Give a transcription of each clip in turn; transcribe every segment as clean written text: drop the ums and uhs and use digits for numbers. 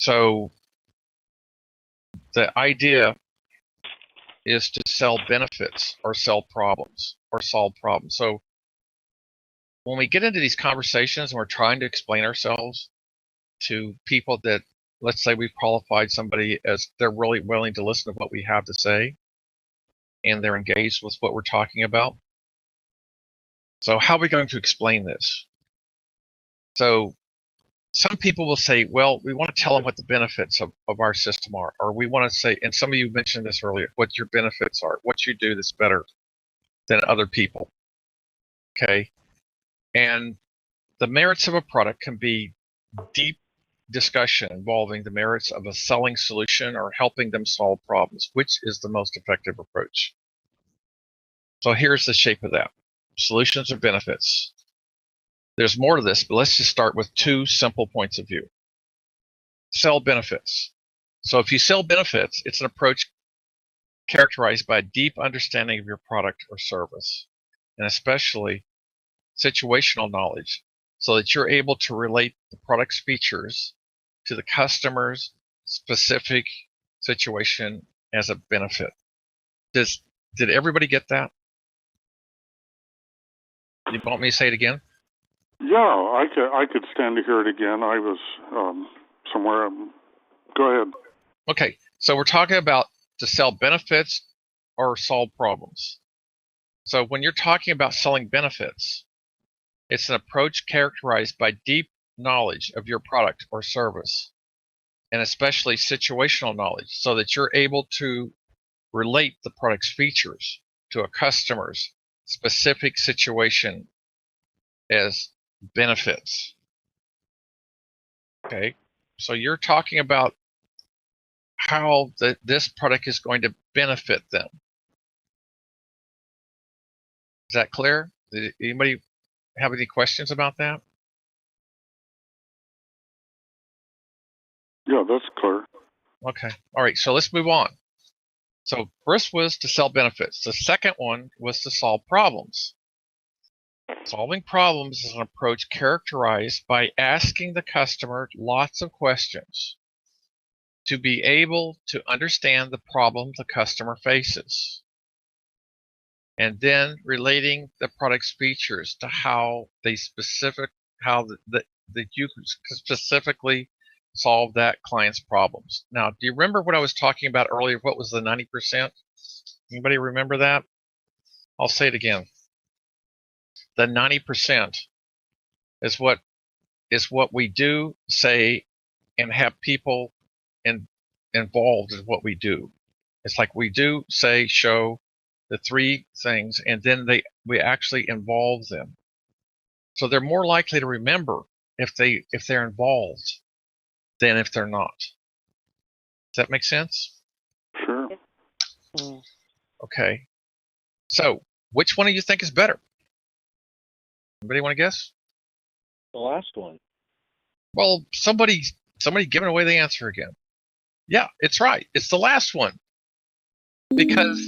So the idea is to sell benefits or sell problems or solve problems. So when we get into these conversations and we're trying to explain ourselves to people that, let's say we've qualified somebody as they're really willing to listen to what we have to say and they're engaged with what we're talking about. So how are we going to explain this? So some people will say, well, we want to tell them what the benefits of our system are, or we want to say, and some of you mentioned this earlier, what your benefits are, what you do that's better than other people. Okay. And the merits of a product can be deep discussion involving the merits of a selling solution or helping them solve problems. Which is the most effective approach? So here's the shape of that. Solutions or benefits. There's more to this, but let's just start with two simple points of view. Sell benefits. So if you sell benefits, it's an approach characterized by a deep understanding of your product or service, and especially situational knowledge, so that you're able to relate the product's features to the customer's specific situation as a benefit. Did everybody get that? You want me to say it again? Yeah, I could stand to hear it again. I was somewhere. Go ahead. Okay, so we're talking about to sell benefits or solve problems. So when you're talking about selling benefits, it's an approach characterized by deep knowledge of your product or service, and especially situational knowledge, so that you're able to relate the product's features to a customer's specific situation as benefits. Okay, so you're talking about how this product is going to benefit them. Is that clear? Did anybody have any questions about that? Yeah, that's clear. Okay. All right. So let's move on. So first was to sell benefits. The second one was to solve problems. Solving problems is an approach characterized by asking the customer lots of questions to be able to understand the problem the customer faces, and then relating the product's features to how you specifically solve that client's problems. Now, do you remember what I was talking about earlier? What was the 90%? Anybody remember that? I'll say it again. The 90% is what we do, say, and have people involved in what we do. It's like we do, say, show the three things, and then we actually involve them. So they're more likely to remember if they're involved than if they're not. Does that make sense? Sure. Okay. So which one do you think is better? Anybody want to guess? The last one. Well, somebody giving away the answer again. Yeah, it's right. It's the last one. Because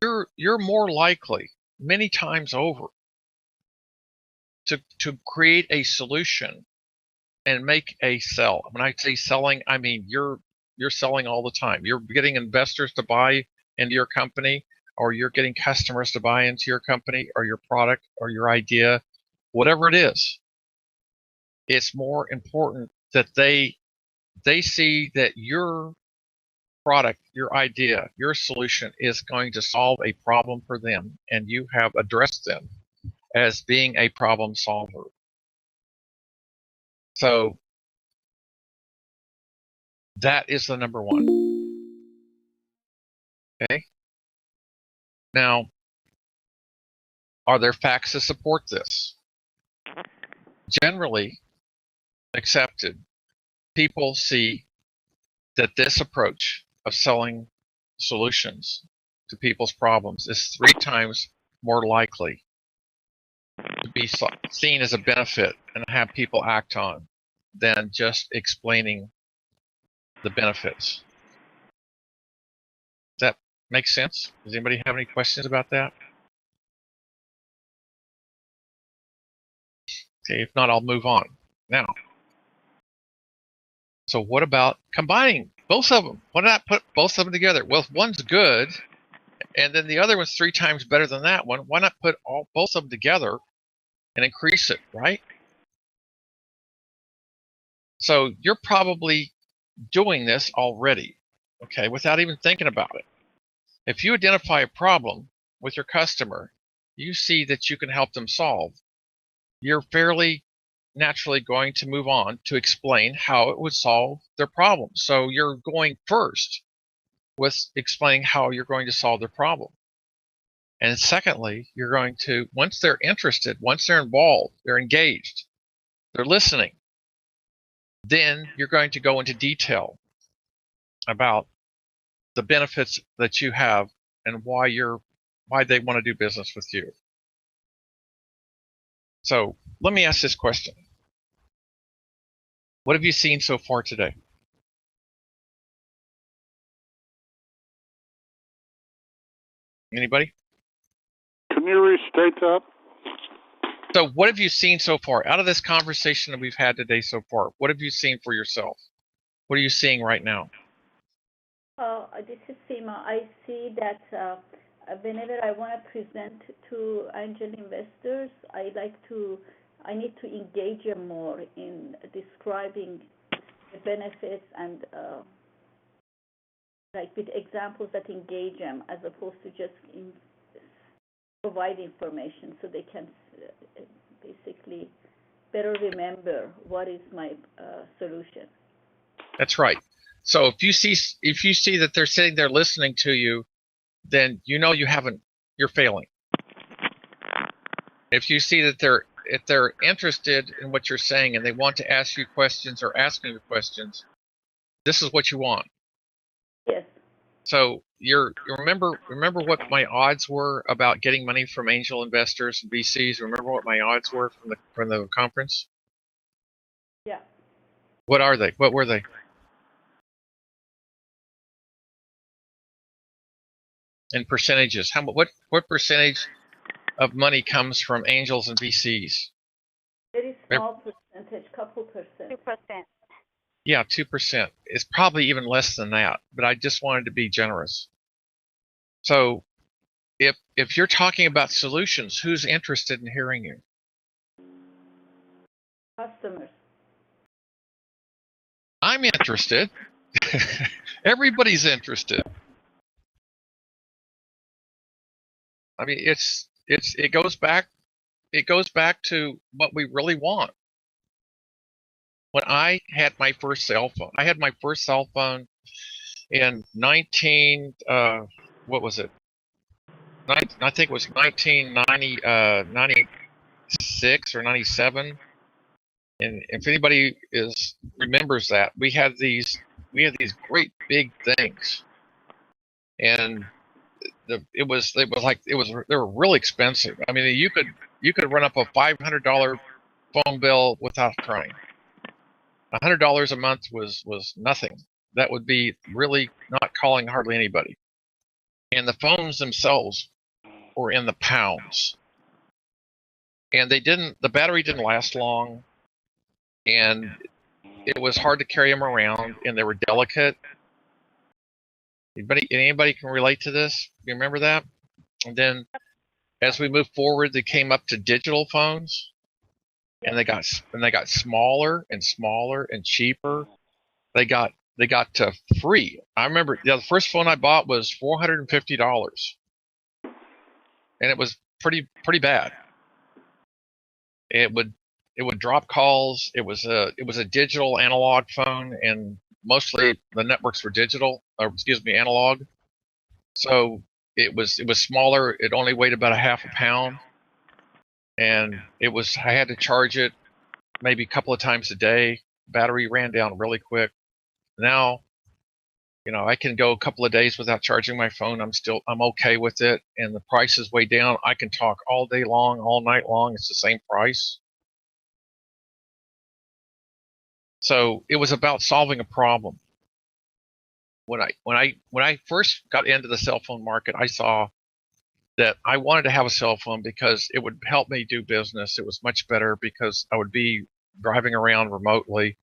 you're more likely many times over to create a solution and make a sell. When I say selling, I mean you're selling all the time. You're getting investors to buy into your company, or you're getting customers to buy into your company or your product or your idea, whatever it is. It's more important that they see that your product, your idea, your solution is going to solve a problem for them, and you have addressed them as being a problem solver. So that is the number one. Okay. Now, are there facts to support this? Generally accepted, people see that this approach of selling solutions to people's problems is 3 times more likely to be seen as a benefit and have people act on than just explaining the benefits. Does that make sense? Does anybody have any questions about that? Okay, if not, I'll move on. Now, So what about combining both of them? Why not put both of them together? Well, if one's good and then the other one's 3 times better than that one, why not put both of them together and increase it, right? So you're probably doing this already, okay, without even thinking about it. If you identify a problem with your customer, you see that you can help them solve, you're fairly naturally going to move on to explain how it would solve their problem. So you're going first with explaining how you're going to solve their problem. And secondly, you're going to, once they're interested, once they're involved, they're engaged, they're listening, then you're going to go into detail about the benefits that you have and why they want to do business with you. So let me ask this question. What have you seen so far today? Anybody? Can you restate that? So what have you seen so far out of this conversation that we've had today so far? What have you seen for yourself? What are you seeing right now? This is Seema. I see that whenever I want to present to angel investors, I need to engage them more in describing the benefits and like with examples that engage them, as opposed to just provide information so they can basically better remember what is my solution. That's right. So if you see that they're sitting there listening to you, then you know you're failing. If you see that they're interested in what you're saying and they want to ask you questions or asking you questions, this is what you want. Yes. So you remember what my odds were about getting money from angel investors and VCs? Remember what my odds were from the conference? Yeah. What are they? What were they? In percentages, what percentage of money comes from angels and VCs? Very small percentage, couple percent. 2%. Yeah, 2%. It's probably even less than that, but I just wanted to be generous. So if you're talking about solutions, who's interested in hearing you? Customers. I'm interested. Everybody's interested. I mean, it goes back to what we really want. When I had my first cell phone, in what was it? I think it was 1990, 96 or 97. And if anybody remembers that, we had these great big things, and they were really expensive. I mean, you could run up a $500 phone bill without trying. $100 a month was nothing. That would be really not calling hardly anybody. And the phones themselves were in the pounds. And the battery didn't last long, and it was hard to carry them around, and they were delicate. Anybody can relate to this? You remember that? And then as we moved forward, they came up to digital phones, and they got smaller and smaller and cheaper. They got to free. I remember the first phone I bought was $450, and it was pretty bad. It would drop calls. It was a digital analog phone, and mostly the networks were analog. So it was smaller. It only weighed about a half a pound, and I had to charge it maybe a couple of times a day. Battery ran down really quick. Now, I can go a couple of days without charging my phone. I'm okay with it, and the price is way down. I can talk all day long, all night long. It's the same price. So it was about solving a problem. When I first got into the cell phone market, I saw that I wanted to have a cell phone because it would help me do business. It was much better because I would be driving around remotely,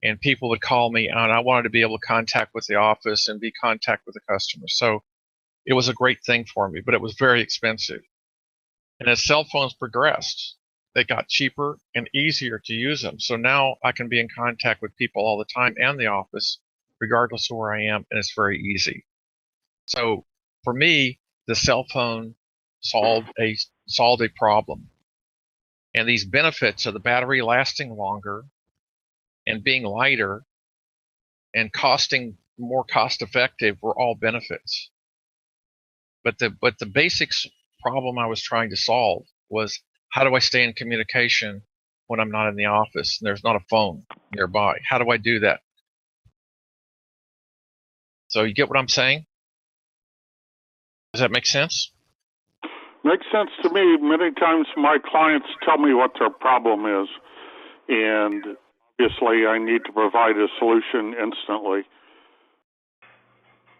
and people would call me, and I wanted to be able to contact with the office and be contact with the customers. So it was a great thing for me, but it was very expensive. And as cell phones progressed, they got cheaper and easier to use them. So now I can be in contact with people all the time and the office, regardless of where I am, and it's very easy. So for me, the cell phone solved a problem. And these benefits of the battery lasting longer and being lighter and costing more cost effective were all benefits. But the basics problem I was trying to solve was, how do I stay in communication when I'm not in the office and there's not a phone nearby? How do I do that? So you get what I'm saying? Does that make sense? Makes sense to me. Many times my clients tell me what their problem is, and obviously I need to provide a solution instantly.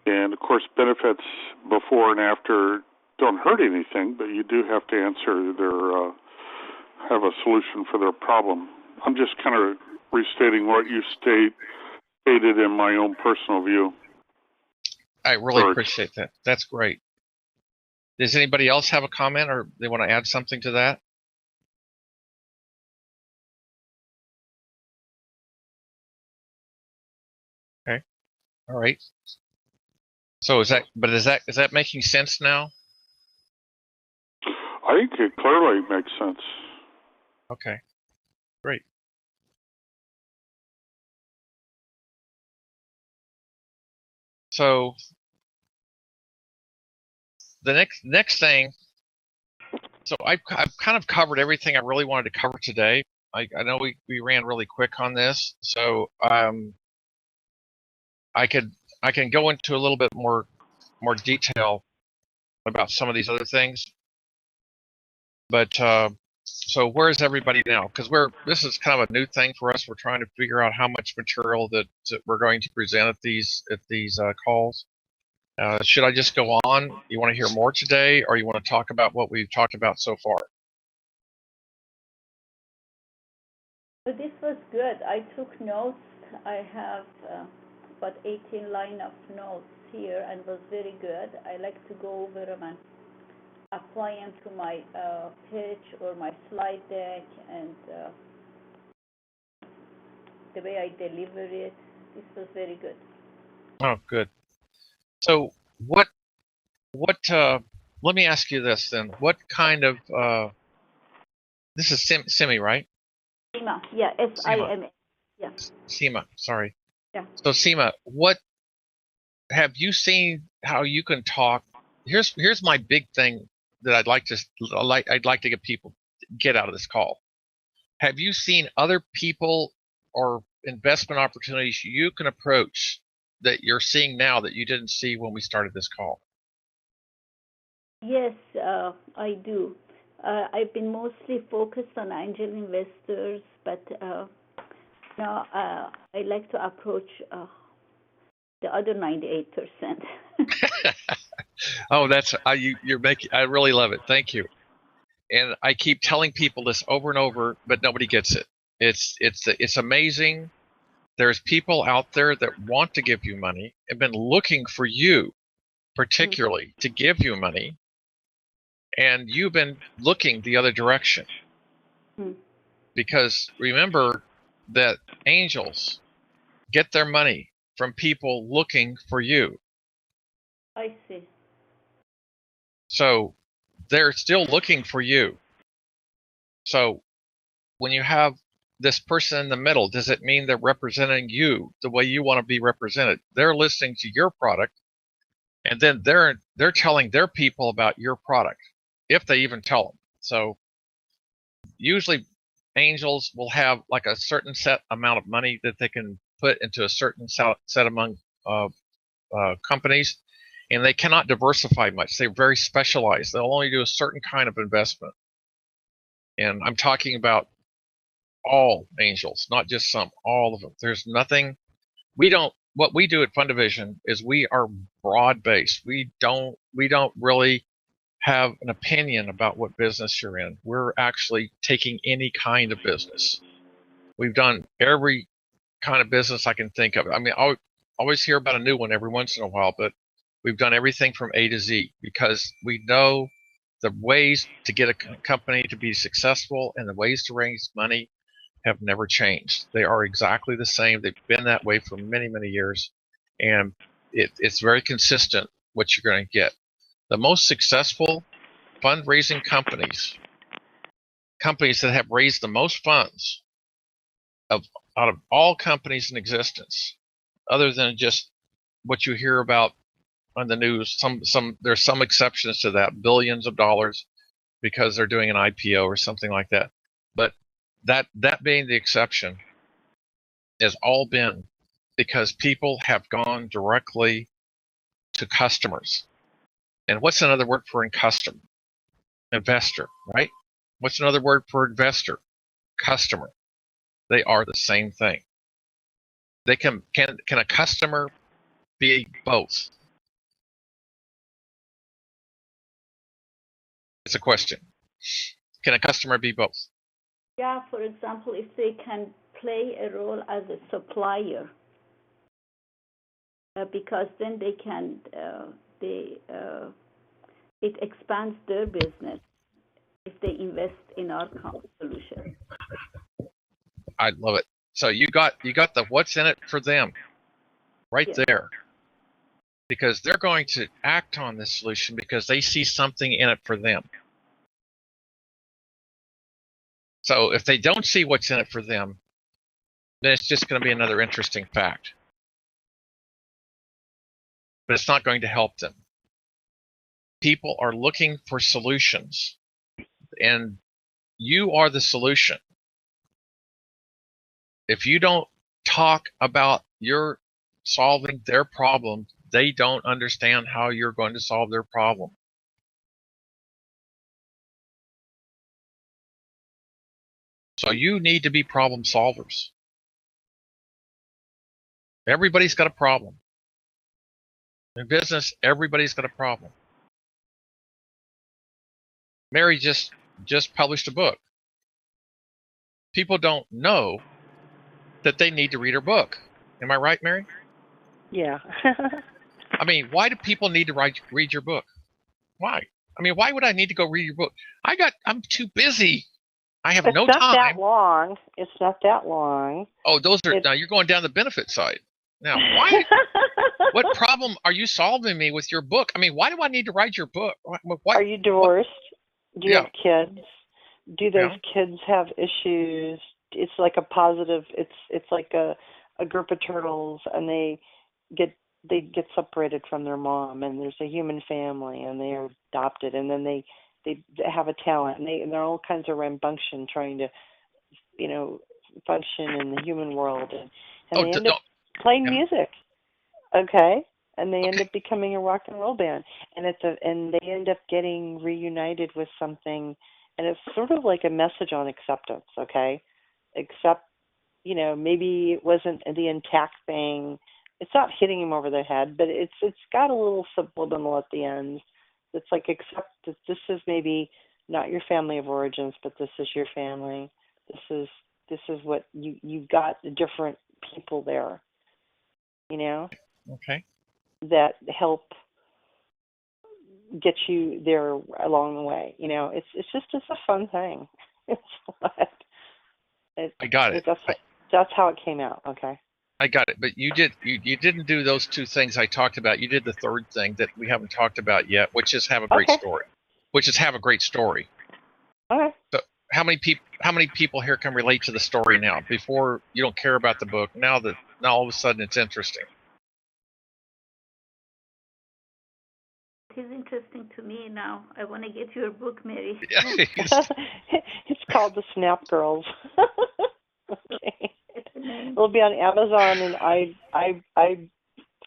And of course, benefits before and after don't hurt anything, but you do have to answer have a solution for their problem. I'm just kind of restating what you stated in my own personal view. I really appreciate that. That's great. Does anybody else have a comment, or they want to add something to that? Okay. All right. So is that making sense now? I think it clearly makes sense. Okay. Great. So the next thing, so I've kind of covered everything I really wanted to cover today. I know we ran really quick on this, so I can go into a little bit more detail about some of these other things. But so where's everybody now? Because this is kind of a new thing for us. We're trying to figure out how much material that we're going to present at these calls. Should I just go on? You want to hear more today, or you want to talk about what we've talked about so far? This was good. I took notes. I have about 18 line of notes here, and was very good. I like to go over them and apply them to my pitch or my slide deck, and the way I deliver it. This was very good. Oh, good. So let me ask you this then. What kind of, this is Simi, right? Sima, yeah, S-I-M-A, yeah. Sima, sorry. Yeah. So Sima, what have you seen how you can talk? Here's my big thing that I'd like to get people get out of this call. Have you seen other people or investment opportunities you can approach that you're seeing now that you didn't see when we started this call? Yes, I do. I've been mostly focused on angel investors, but now I like to approach the other 98%. Oh, that's you're making. I really love it. Thank you. And I keep telling people this over and over, but nobody gets it. It's amazing. There's people out there that want to give you money, have been looking for you, particularly to give you money, and you've been looking the other direction. Because remember that angels get their money from people looking for you. I see. So they're still looking for you. So when you have this person in the middle, does it mean they're representing you the way you want to be represented? They're listening to your product, and then they're telling their people about your product, if they even tell them. So usually angels will have like a certain set amount of money that they can put into a certain set among companies, and they cannot diversify much. They're very specialized. They'll only do a certain kind of investment. And I'm talking about all angels, not just some, all of them. There's nothing, what we do at Fund Division is we are broad based. We don't really have an opinion about what business you're in. We're actually taking any kind of business. We've done every kind of business I can think of. I mean, I always hear about a new one every once in a while, but we've done everything from A to Z because we know the ways to get a company to be successful and the ways to raise money have never changed. They are exactly the same. They've been that way for many, many years, and it's very consistent what you're going to get. The most successful fundraising companies that have raised the most funds out of all companies in existence, other than just what you hear about on the news. There's some exceptions to that, billions of dollars because they're doing an IPO or something like that. But that being the exception has all been because people have gone directly to customers. And what's another word for customer? Investor, right? What's another word for investor? Customer. They are the same thing. They can a customer be both? It's a question. Can a customer be both? Yeah, for example, if they can play a role as a supplier, because then they can it expands their business if they invest in our solution. I love it. So you got the what's in it for them right there, because they're going to act on this solution because they see something in it for them. So if they don't see what's in it for them, then it's just going to be another interesting fact. But it's not going to help them. People are looking for solutions, and you are the solution. If you don't talk about your solving their problem, they don't understand how you're going to solve their problem. So you need to be problem solvers. Everybody's got a problem. In business, everybody's got a problem. Mary just published a book. People don't know that they need to read her book. Am I right, Mary? Yeah. I mean, why do people need to read your book? Why? I mean, why would I need to go read your book? I'm too busy. I have no time. It's not that long. It's not that long. Oh, now you're going down the benefit side. Now, why? What problem are you solving me with your book? I mean, why do I need to write your book? Are you divorced? Do you have kids? Do those Yeah. kids have issues? It's like a positive. It's like a group of turtles, and they get separated from their mom, and there's a human family, and they are adopted, and then they have a talent, and they're all kinds of rambunctious trying to, function in the human world, and they end up playing music, okay, and they end up becoming a rock and roll band, and and they end up getting reunited with something, and it's sort of like a message on acceptance, okay, except maybe it wasn't the intact thing. It's not hitting him over the head, but it's got a little subliminal at the end. It's like, accept that this is maybe not your family of origins, but this is your family. This is what you've got different people there, Okay. that help get you there along the way. It's a fun thing. I got it. That's how it came out. Okay. I got it. But you didn't do those two things I talked about. You did the third thing that we haven't talked about yet, which is have a great story. Okay. So how many people here can relate to the story now? Before, you don't care about the book. Now all of a sudden it's interesting. It is interesting to me now. I want to get your book, Mary. It's called The Snap Girls. Okay. It'll be on Amazon and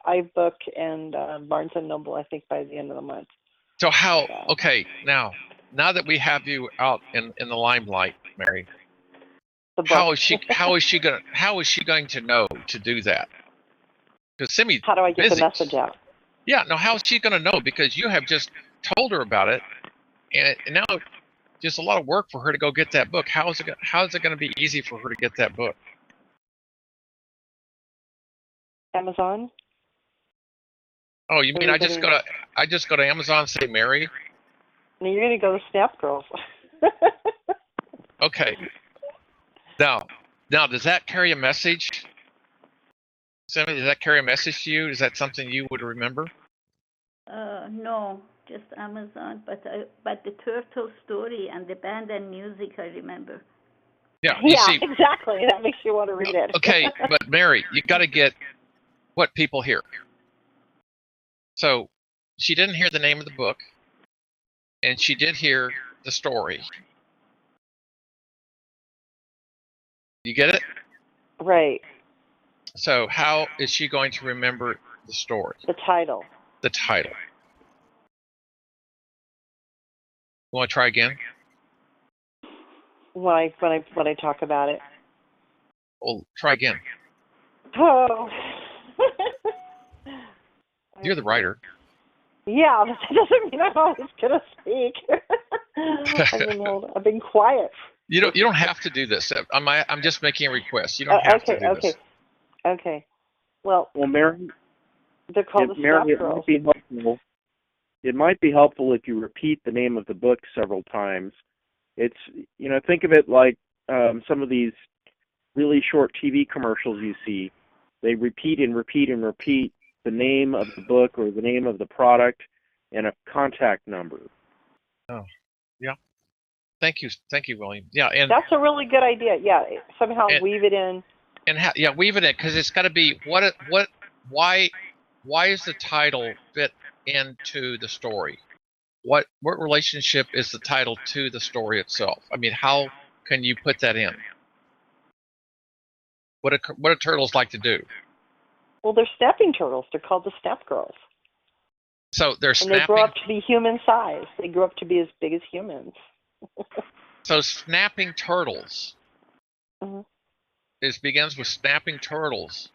iBook and Barnes and Noble, I think, by the end of the month. So now that we have you out in the limelight, Mary, how is she going to know to do that? Because Simi's how do I get busy. the message out? Yeah, no, how is she going to know? Because you have just told her about it, and now just a lot of work for her to go get that book. How is it going to be easy for her to get that book? Amazon? Oh, you mean I just go to Amazon and say Mary? No, you're going to go to Snap Girls. Okay. Now, does that carry a message? Sammy, does that carry a message to you? Is that something you would remember? No, just Amazon. But the turtle story and the band and music I remember. Yeah. Yeah, exactly. That makes you want to read it. Okay, but Mary, you got to get what people hear. So she didn't hear the name of the book, and she did hear the story. You get it? Right. So how is she going to remember the story? The title. The title. You want to try again? When I talk about it. Well, try again. Oh. You're the writer. Yeah, but that doesn't mean I'm always gonna speak. I've been quiet. You don't have to do this. I'm just making a request. You don't have to do this. Okay. Well, Mary, they're called the Snap Girls. It might be helpful if you repeat the name of the book several times. It's, think of it like some of these really short TV commercials you see. They repeat and repeat and repeat the name of the book or the name of the product and a contact number. Oh, yeah. Thank you, William. Yeah, and that's a really good idea. Yeah, somehow weave it in. And weave it in, because it's got to be why is the title fit into the story? What relationship is the title to the story itself? I mean, how can you put that in? What do turtles like to do? Well, they're snapping turtles. They're called the Snap Girls. So they're snapping. And they grow up to be human size. They grow up to be as big as humans. So snapping turtles. Mm-hmm. It begins with snapping turtles.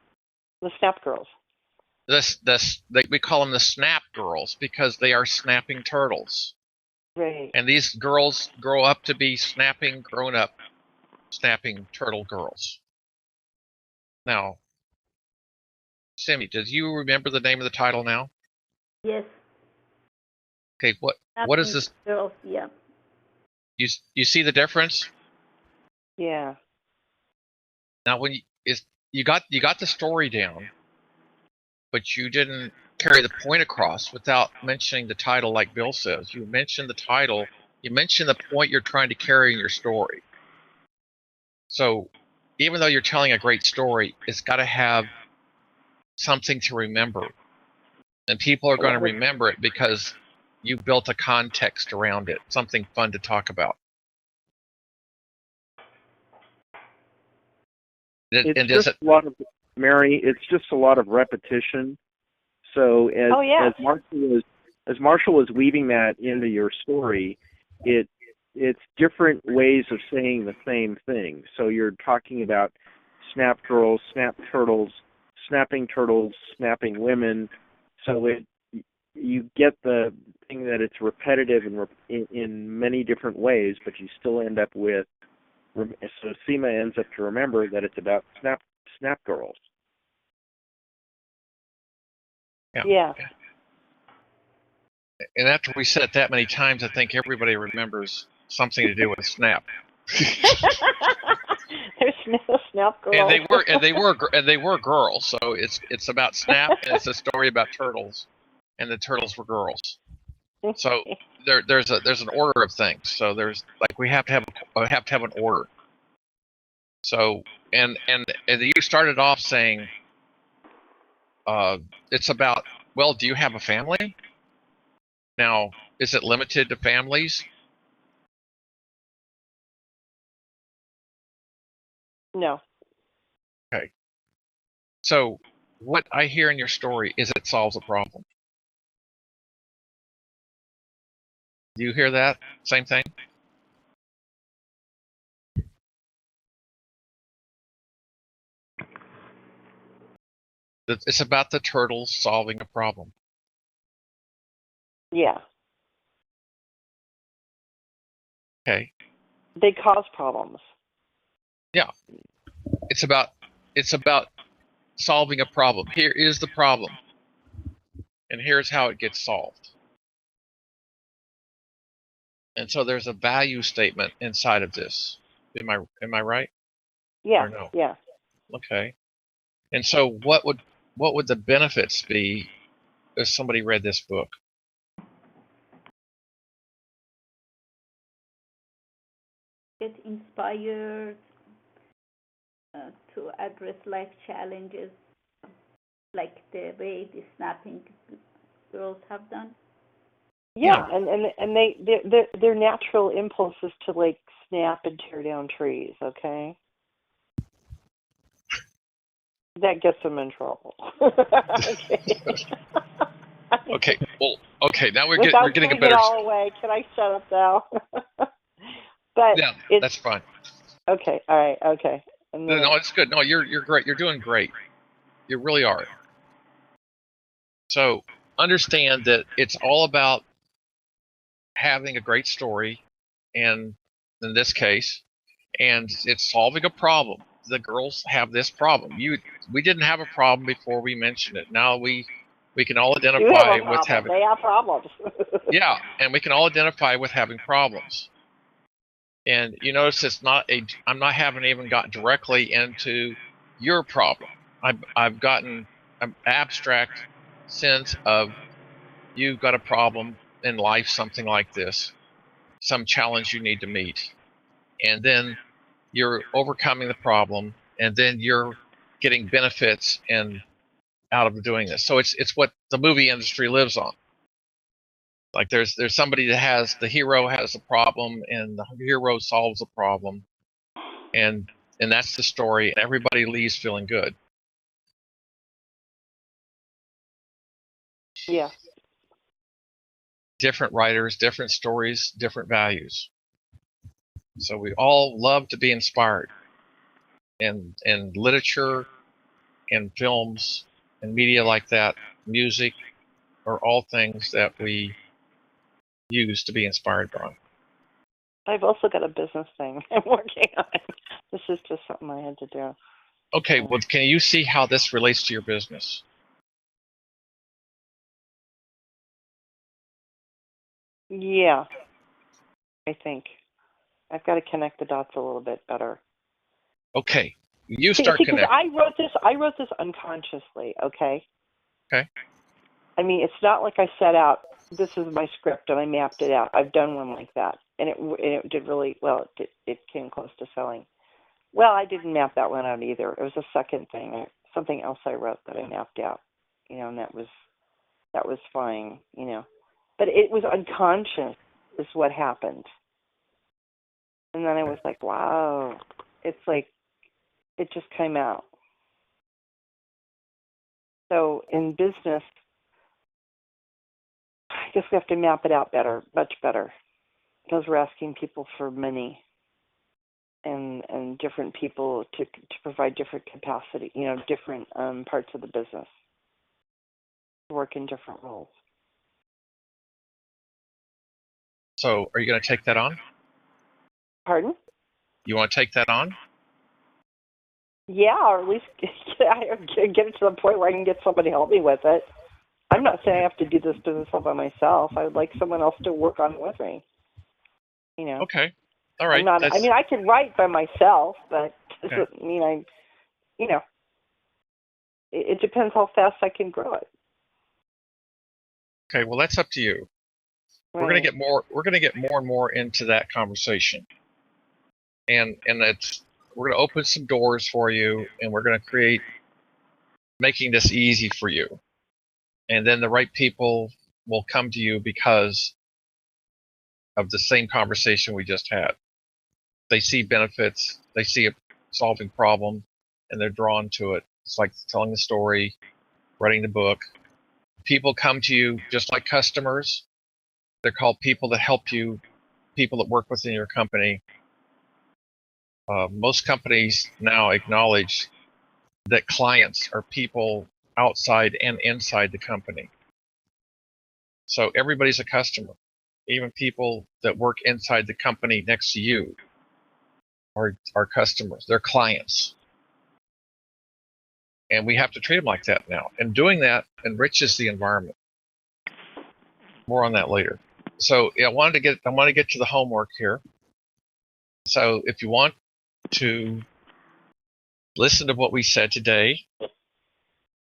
The Snap Girls. We call them the Snap Girls because they are snapping turtles. Right. And these girls grow up to be grown-up snapping turtle girls. Now, Sammy, does you remember the name of the title now? Yes. Okay, what is this? Girls, yeah. You see the difference? Yeah. Now, when you got the story down, but you didn't carry the point across without mentioning the title, like Bill says. You mentioned the title. You mentioned the point you're trying to carry in your story. So, even though you're telling a great story, it's got to have something to remember, and people are going to remember it because you built a context around it, something fun to talk about. Mary, it's just a lot of repetition. So as Marshall was weaving that into your story, it's different ways of saying the same thing. So you're talking about snap girls, snap turtles, snapping turtles, snapping women. So you get the thing that it's repetitive in many different ways, but you still end up with. So Seema ends up to remember that it's about snap girls. Yeah. And after we said it that many times, I think everybody remembers something to do with Snap. There's no Snap girls. And they were girls. So it's about Snap, and it's a story about turtles, and the turtles were girls. So there's an order of things. So there's we have to have an order. So and you started off saying it's about, well, do you have a family? Now, is it limited to families? No. Okay. So what I hear in your story is it solves a problem. Do you hear that? Same thing? It's about the turtles solving a problem. Yeah. Okay. They cause problems. Yeah. It's about solving a problem. Here is the problem, and here's how it gets solved. And so there's a value statement inside of this. Am I right? Yeah. Or no? Yeah. Okay. And so what would the benefits be if somebody read this book? Get inspired to address life challenges like the way the snapping girls have done. Yeah, and their natural impulse is to like snap and tear down trees. Okay, that gets them in trouble. Okay. Okay. Well. Okay. Now we're getting a better. It all away. Can I shut up now? But yeah, that's fine. Okay. All right. Okay. No, it's good. No, you're great. You're doing great. You really are. So understand that it's all about having a great story, and in this case, and it's solving a problem. The girls have this problem. We didn't have a problem before we mentioned it. Now we can all identify with having. They have problems. Yeah, and we can all identify with having problems. And you notice I'm haven't even got directly into your problem. I've gotten an abstract sense of you've got a problem in life, something like this, some challenge you need to meet. And then you're overcoming the problem, and then you're getting benefits out of doing this. So it's what the movie industry lives on. Like there's somebody that the hero has a problem, and the hero solves the problem, and that's the story, and everybody leaves feeling good. Yeah. Different writers, different stories, different values. So we all love to be inspired. And literature and films and media like that, music, are all things that we use to be inspired by. I've also got a business thing I'm working on. This is just something I had to do. Okay, well, can you see how this relates to your business? Yeah, I think. I've got to connect the dots a little bit better. Okay, you start connecting. I wrote this unconsciously. Okay. Okay. I mean, it's not like I set out. This is my script, and I mapped it out. I've done one like that, and it did really well. It came close to selling. Well, I didn't map that one out either. It was a second thing, something else I wrote that I mapped out. And that was fine. But it was unconscious, is what happened. And then I was like, wow, it's like it just came out. So in business, I guess we have to map it out better, much better, because we're asking people for money and different people to provide different capacity, different parts of the business, work in different roles. So are you going to take that on? Pardon? You want to take that on? Yeah, or at least get it to the point where I can get somebody to help me with it. I'm not saying I have to do this business all by myself. I would like someone else to work on it with me. Okay. All right. I can write by myself, but it doesn't mean it depends how fast I can grow it. Okay, well, that's up to you. Right. We're going to get more and more into that conversation. And we're going to open some doors for you, and we're going to create making this easy for you. And then the right people will come to you because of the same conversation we just had. They see benefits, they see a solving problem, and they're drawn to it. It's like telling the story, writing the book. People come to you just like customers. They're called people that help you, people that work within your company. Most companies now acknowledge that clients are people outside and inside the company. So everybody's a customer. Even people that work inside the company next to you are customers. They're clients. And we have to treat them like that now. And doing that enriches the environment. More on that later. So I want to get to the homework here. So if you want to listen to what we said today,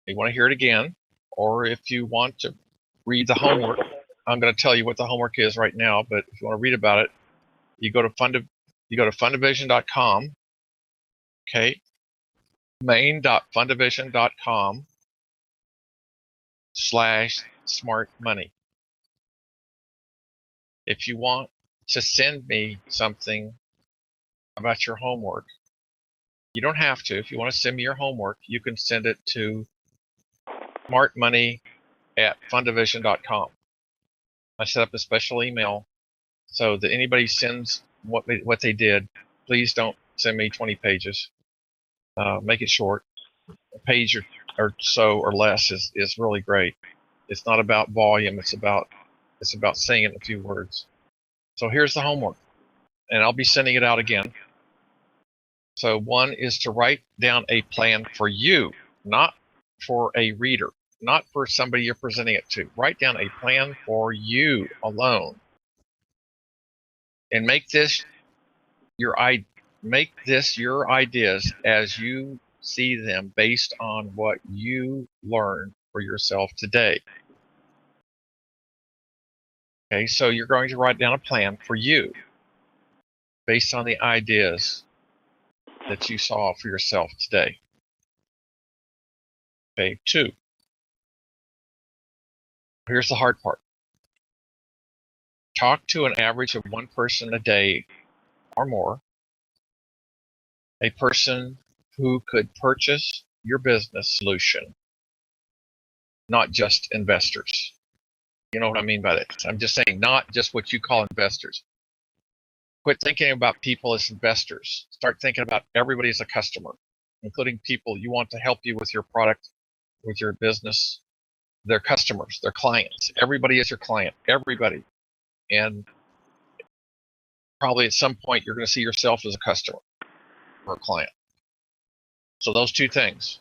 you want to hear it again, or if you want to read the homework, I'm going to tell you what the homework is right now. But if you want to read about it, you go to fundivision.com. Okay, main.fundivision.com/smart money. If you want to send me something about your homework, you don't have to. If you want to send me your homework, you can send it to smartmoney@fundivision.com. I set up a special email so that anybody sends what they did, please don't send me 20 pages. Make it short. A page or so or less is really great. It's not about volume. It's about saying it in a few words. So here's the homework, and I'll be sending it out again. So one is to write down a plan for you, not for a reader, not for somebody you're presenting it to. Write down a plan for you alone, and make this your ideas as you see them based on what you learned for yourself today. Okay, so you're going to write down a plan for you based on the ideas that you saw for yourself today. Okay, 2. Here's the hard part. Talk to an average of one person a day or more, a person who could purchase your business solution, not just investors. You know what I mean by that? I'm just saying not just what you call investors. Quit thinking about people as investors. Start thinking about everybody as a customer, including people you want to help you with your product, with your business, their customers, their clients. Everybody is your client, everybody. And probably at some point you're going to see yourself as a customer or a client. So those two things.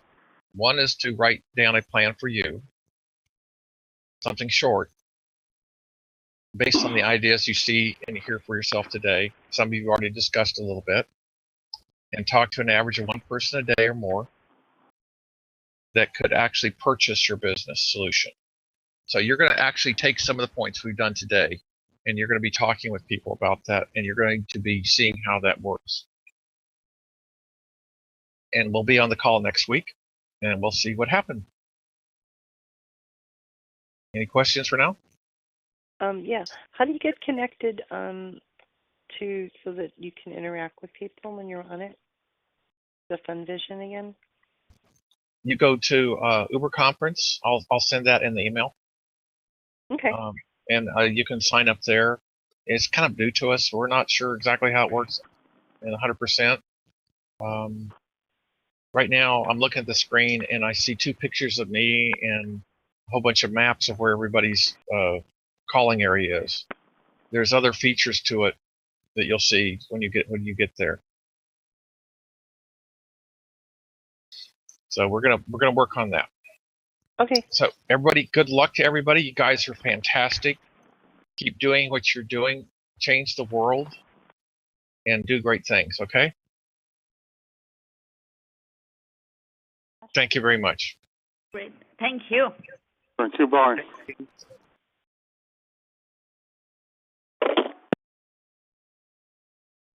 One is to write down a plan for you, something short, based on the ideas you see and hear for yourself today. Some of you already discussed a little bit. And talk to an average of one person a day or more that could actually purchase your business solution. So you're going to actually take some of the points we've done today, and you're going to be talking with people about that, and you're going to be seeing how that works. And we'll be on the call next week, and we'll see what happened. Any questions for now? Yeah. How do you get connected so that you can interact with people when you're on it? The FunVision again? You go to Uber Conference. I'll send that in the email. Okay. And you can sign up there. It's kind of new to us. So we're not sure exactly how it works in 100%. Right now, I'm looking at the screen and I see 2 pictures of me and a whole bunch of maps of where everybody's calling area is. There's other features to it that you'll see when you get there. So we're gonna work on that. Okay. So everybody, good luck to everybody. You guys are fantastic. Keep doing what you're doing. Change the world and do great things. Okay. Thank you very much. Great. Thank you. Thank you. Bye.